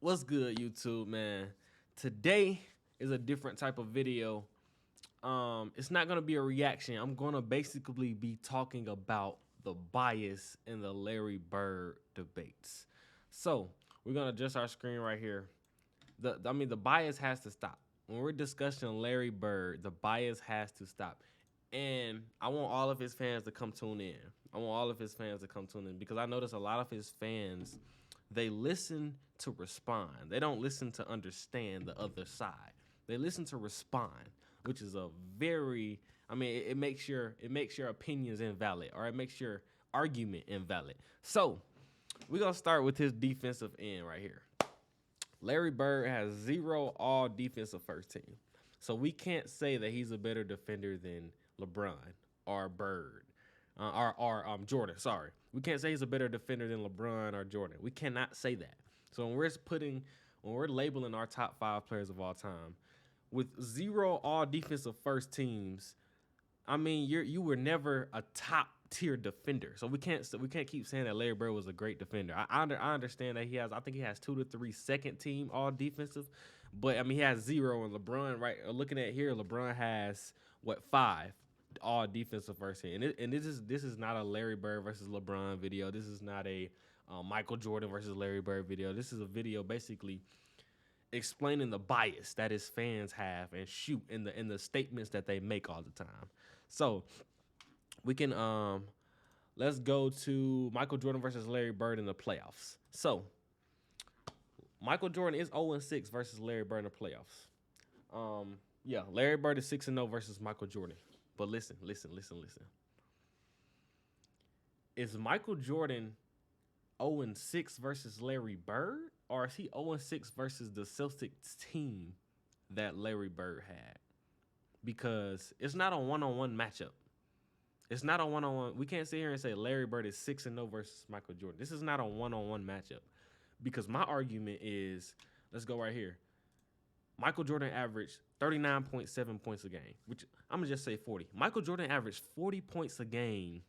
What's good, YouTube, man? Today is a different type of video. It's not gonna be a reaction. I'm gonna basically be talking about the bias in the Larry Bird debates. So we're gonna adjust our screen right here. The bias has to stop. When we're discussing Larry Bird, the bias has to stop. And I want all of his fans to come tune in. I want all of his fans to come tune in because I notice a lot of his fans, they listen to respond. They don't listen to understand the other side. They listen to respond, which is a very, it makes your opinions invalid, or it makes your argument invalid. So we're gonna start with his defensive end right here. Larry Bird has 0 all defensive first team. So we can't say that he's a better defender than LeBron or Bird or Jordan. Sorry. We can't say he's a better defender than LeBron or Jordan. We cannot say that. So when we're labeling our top 5 players of all time with 0 all defensive first teams, you were never a top tier defender. So we can't keep saying that Larry Bird was a great defender. I understand that I think he has 2 to 3 second team all defensive, but he has 0. And LeBron, right? Looking at here, LeBron has 5 all defensive first team. And this is not a Larry Bird versus LeBron video. This is not a Michael Jordan versus Larry Bird video. This is a video basically explaining the bias that his fans have and shoot in the statements that they make all the time. So we can let's go to Michael Jordan versus Larry Bird in the playoffs. So Michael Jordan is 0-6 versus Larry Bird in the playoffs. Larry Bird is 6-0 versus Michael Jordan. But listen. Is Michael Jordan 0-6 versus Larry Bird, or is he 0-6 versus the Celtics team that Larry Bird had? Because it's not a one-on-one matchup. It's not a one-on-one. We can't sit here and say Larry Bird is 6-0 versus Michael Jordan. This is not a one-on-one matchup. Because my argument is, let's go right here. Michael Jordan averaged 39.7 points a game, which I'm going to just say 40. Michael Jordan averaged 40 points a game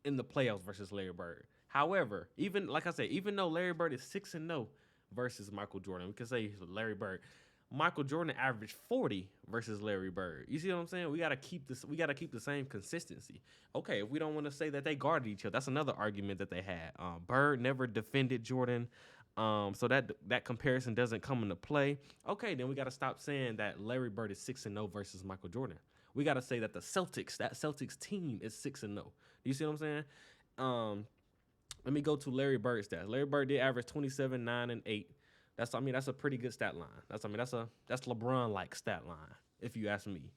in the playoffs versus Larry Bird. However, even though Larry Bird is 6-0 versus Michael Jordan, we can say Larry Bird, Michael Jordan averaged 40 versus Larry Bird. You see what I'm saying? We gotta keep the same consistency. Okay, if we don't want to say that they guarded each other, that's another argument that they had. Bird never defended Jordan, so that comparison doesn't come into play. Okay, then we gotta stop saying that Larry Bird is 6-0 versus Michael Jordan. We gotta say that that Celtics team is 6-0. You see what I'm saying? Let me go to Larry Bird's stats. Larry Bird did average 27, 9, and 8. That's a pretty good stat line. That's LeBron-like stat line, if you ask me.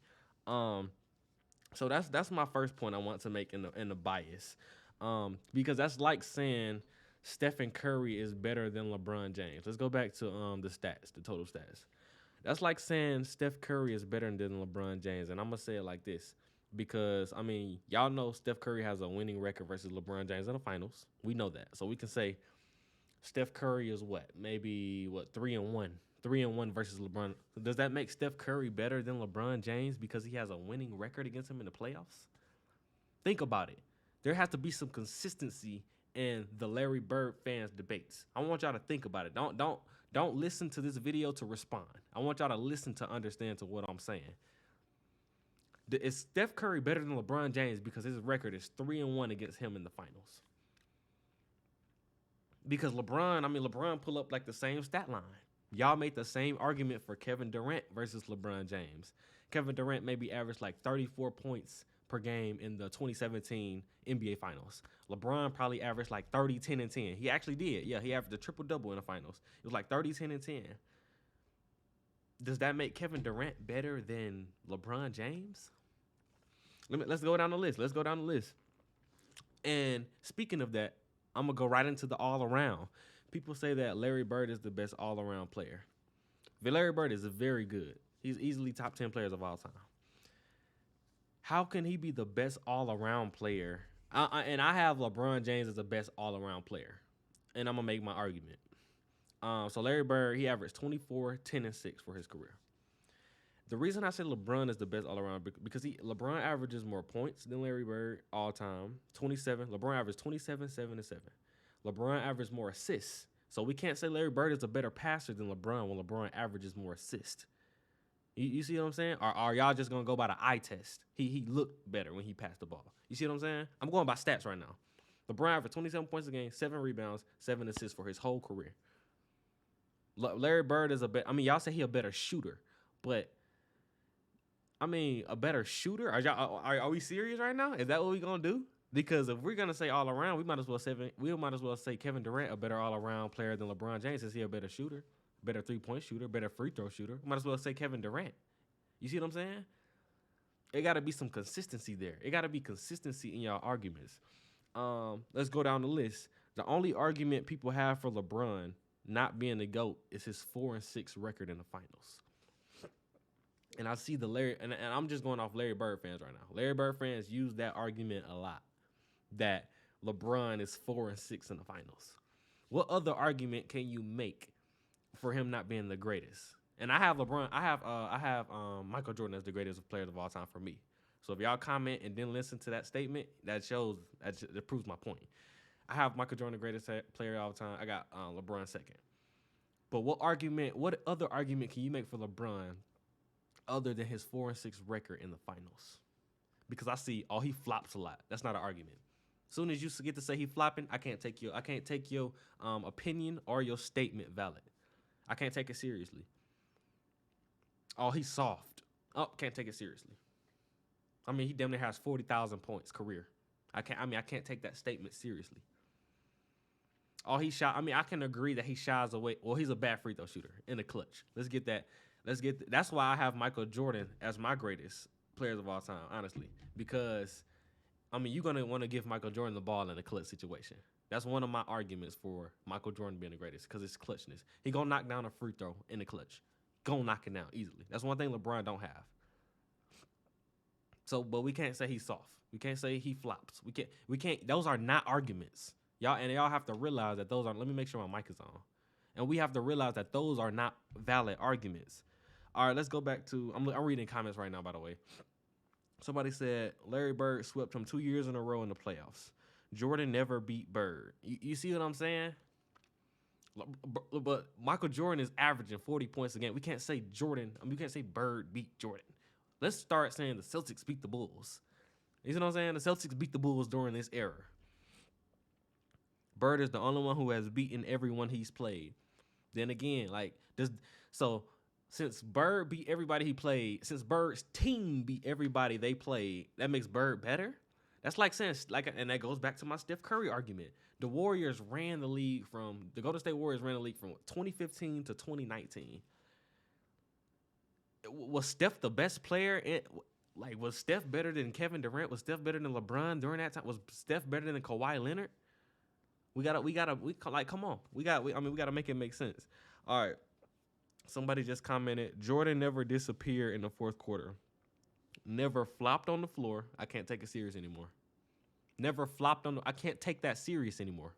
So that's my first point I want to make in the bias. Because that's like saying Stephen Curry is better than LeBron James. Let's go back to the total stats. That's like saying Steph Curry is better than LeBron James, and I'm gonna say it like this. Because, y'all know Steph Curry has a winning record versus LeBron James in the finals. We know that. So we can say Steph Curry is 3-1. 3-1 versus LeBron. Does that make Steph Curry better than LeBron James because he has a winning record against him in the playoffs? Think about it. There has to be some consistency in the Larry Bird fans debates. I want y'all to think about it. Don't listen to this video to respond. I want y'all to listen to understand to what I'm saying. Is Steph Curry better than LeBron James because his record is 3-1 against him in the finals? Because LeBron pull up like the same stat line. Y'all made the same argument for Kevin Durant versus LeBron James. Kevin Durant maybe averaged like 34 points per game in the 2017 NBA Finals. LeBron probably averaged like 30, 10, and 10. He actually did. Yeah, he averaged a triple-double in the finals. It was like 30, 10, and 10. Does that make Kevin Durant better than LeBron James? Let's go down the list. And speaking of that, I'm going to go right into the all-around. People say that Larry Bird is the best all-around player. Larry Bird is very good. He's easily top 10 players of all time. How can he be the best all-around player? And I have LeBron James as the best all-around player. And I'm going to make my argument. So Larry Bird, he averaged 24, 10, and 6 for his career. The reason I say LeBron is the best all around because LeBron averages more points than Larry Bird all time. 27. LeBron averaged 27, 7, and 7. LeBron averaged more assists So we can't say Larry Bird is a better passer than LeBron when LeBron averages more assists. You see what I'm saying? Or are y'all just gonna go by the eye test? He looked better when he passed the ball. You see what I'm saying? I'm going by stats right now. LeBron for 27 points a game, 7 rebounds, 7 assists for his whole career. Larry Bird is a better. I mean, y'all say he a better shooter, but I mean, a better shooter? Are we serious right now? Is that what we gonna do? Because if we're gonna say all around, we might as well say Kevin Durant a better all around player than LeBron James. Is he a better shooter, better 3-point shooter, better free throw shooter? We might as well say Kevin Durant. You see what I'm saying? It got to be some consistency there. It got to be consistency in y'all arguments. Let's go down the list. The only argument people have for LeBron not being the GOAT is his 4-6 record in the finals. And I see the Larry, and I'm just going off Larry Bird fans right now. Larry Bird fans use that argument a lot, that LeBron is 4-6 in the finals. What other argument can you make for him not being the greatest? And I have LeBron. I have Michael Jordan as the greatest player of all time for me. So if y'all comment and then listen to that statement, that proves my point. I have Michael Jordan the greatest player of all time. I got LeBron second. But what other argument can you make for LeBron other than his 4-6 record in the finals? Because I see, he flops a lot. That's not an argument. As soon as you get to say he flopping, I can't take your opinion or your statement valid. I can't take it seriously. He's soft. Can't take it seriously. I mean, he damn near has 40,000 points career. I can't take that statement seriously. He shot. I mean, I can agree that he shies away. Well, he's a bad free throw shooter in the clutch. Let's get that. That's why I have Michael Jordan as my greatest players of all time, honestly. Because, I mean, you're going to want to give Michael Jordan the ball in a clutch situation. That's one of my arguments for Michael Jordan being the greatest, because it's clutchness. He going to knock down a free throw in the clutch. Gonna knock it down easily. That's one thing LeBron don't have. So, but we can't say he's soft. We can't say he flops. We can't. Those are not arguments, y'all. And y'all have to realize that those are. Let me make sure my mic is on. And we have to realize that those are not valid arguments. All right, let's go back to. I'm reading comments right now, by the way. Somebody said Larry Bird swept him 2 years in a row in the playoffs. Jordan never beat Bird. You see what I'm saying? But Michael Jordan is averaging 40 points a game. We can't say Jordan. We can't say Bird beat Jordan. Let's start saying the Celtics beat the Bulls. You see what I'm saying? The Celtics beat the Bulls during this era. Bird is the only one who has beaten everyone he's played. Then again, since Bird beat everybody he played, since Bird's team beat everybody they played, that makes Bird better? That's like saying, and that goes back to my Steph Curry argument. The Golden State Warriors ran the league from 2015 to 2019. Was Steph the best player? Was Steph better than Kevin Durant? Was Steph better than LeBron during that time? Was Steph better than Kawhi Leonard? Come on. We gotta make it make sense. All right. Somebody just commented, Jordan never disappeared in the fourth quarter. Never flopped on the floor. I can't take it serious anymore. Never flopped I can't take that serious anymore.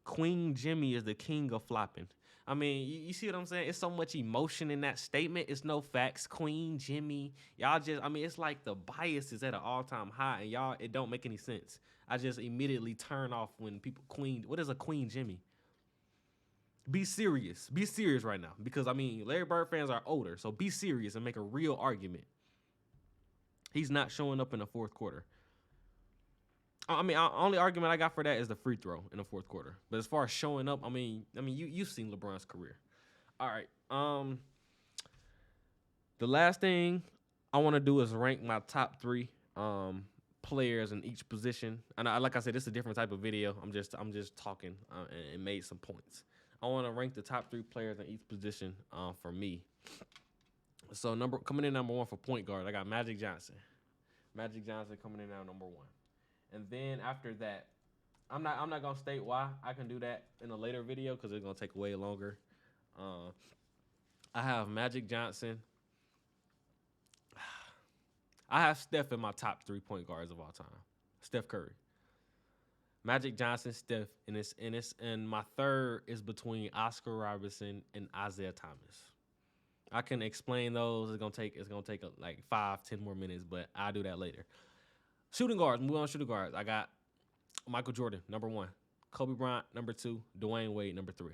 Queen Jimmy is the king of flopping. I mean, you see what I'm saying? It's so much emotion in that statement. It's no facts. Queen Jimmy. It's like the bias is at an all-time high, and it don't make any sense. I just immediately turn off when people what is a Queen Jimmy? Be serious. Be serious right now. Because, Larry Bird fans are older, so be serious and make a real argument. He's not showing up in the fourth quarter. Only argument I got for that is the free throw in the fourth quarter. But as far as showing up, you've seen LeBron's career. All right. The last thing I want to do is rank my top 3 players in each position. And like I said, this is a different type of video. I'm just talking and made some points. I want to rank the top 3 players in each position for me. So coming in number 1 for point guard, I got Magic Johnson. Magic Johnson coming in now number 1. And then after that, I'm not gonna state why. I can do that in a later video because it's gonna take way longer. I have Magic Johnson. I have Steph in my top 3 point guards of all time. Steph Curry, Magic Johnson, Steph, and my third is between Oscar Robertson and Isaiah Thomas. I can explain those. It's gonna take like 5-10 more minutes, but I'll do that later. Shooting guards. Move on to shooting guards. I got Michael Jordan, number 1. Kobe Bryant number 2, Dwayne Wade number 3,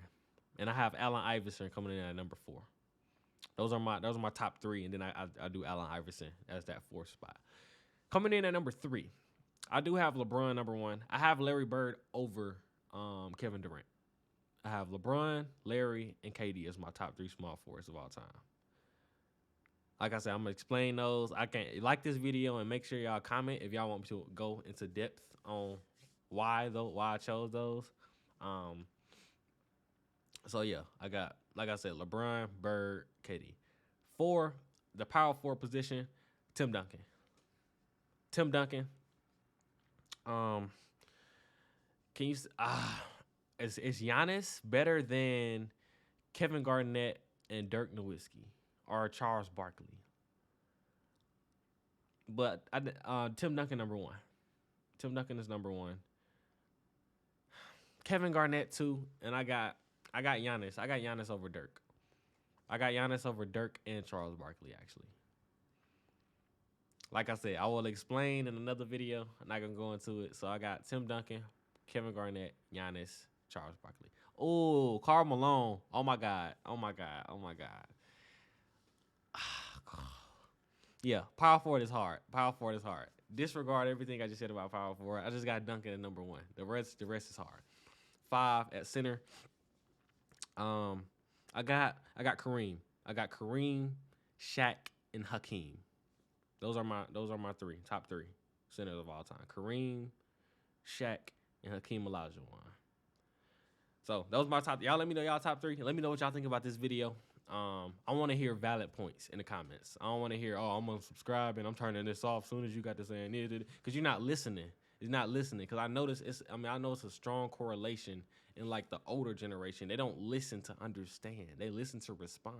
and I have Allen Iverson coming in at number 4. Those are my top 3, and then I do Allen Iverson as that 4th spot. Coming in at number 3, I do have LeBron number 1. I have Larry Bird over Kevin Durant. I have LeBron, Larry, and KD as my top 3 small forwards of all time. Like I said, I'm gonna explain those. I can like this video and make sure y'all comment if y'all want me to go into depth on why I chose those. So yeah, I got, like I said, LeBron, Bird, KD. 4, the power forward position, Tim Duncan. Tim Duncan. Can you is Giannis better than Kevin Garnett and Dirk Nowitzki or Charles Barkley? But Tim Duncan number 1. Tim Duncan is number 1. Kevin Garnett 2, and I got Giannis. I got Giannis over Dirk. I got Giannis over Dirk and Charles Barkley, actually. Like I said, I will explain in another video. I'm not gonna go into it. So I got Tim Duncan, Kevin Garnett, Giannis, Charles Barkley. Oh, Karl Malone. Oh my God. Oh my God. Oh my God. Yeah, power forward is hard. Power forward is hard. Disregard everything I just said about power forward. I just got Duncan at number 1. The rest is hard. 5 at center. I got Kareem. I got Kareem, Shaq, and Hakeem. Those are my top 3 centers of all time. Kareem, Shaq, and Hakeem Olajuwon. So those are my top. Y'all let me know y'all top 3. Let me know what y'all think about this video. I want to hear valid points in the comments. I don't want to hear, oh, I'm unsubscribing, I'm turning this off as soon as you got to saying it, because you're not listening. You're not listening. Because I know it's a strong correlation in like the older generation. They don't listen to understand. They listen to respond.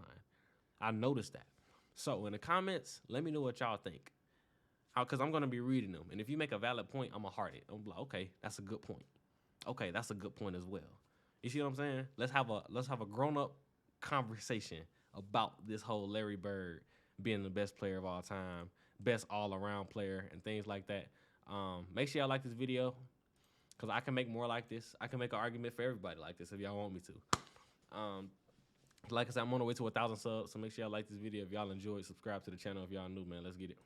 I noticed that. So in the comments, let me know what y'all think. Because I'm gonna be reading them, and if you make a valid point, I'm gonna heart it. I'm like, okay, that's a good point. Okay, that's a good point as well. You see what I'm saying? Let's have a grown up conversation about this whole Larry Bird being the best player of all time, best all around player, and things like that. Make sure y'all like this video, because I can make more like this. I can make an argument for everybody like this if y'all want me to. Like I said, I'm on the way to 1,000 subs, so make sure y'all like this video if y'all enjoyed. Subscribe to the channel if y'all new, man. Let's get it.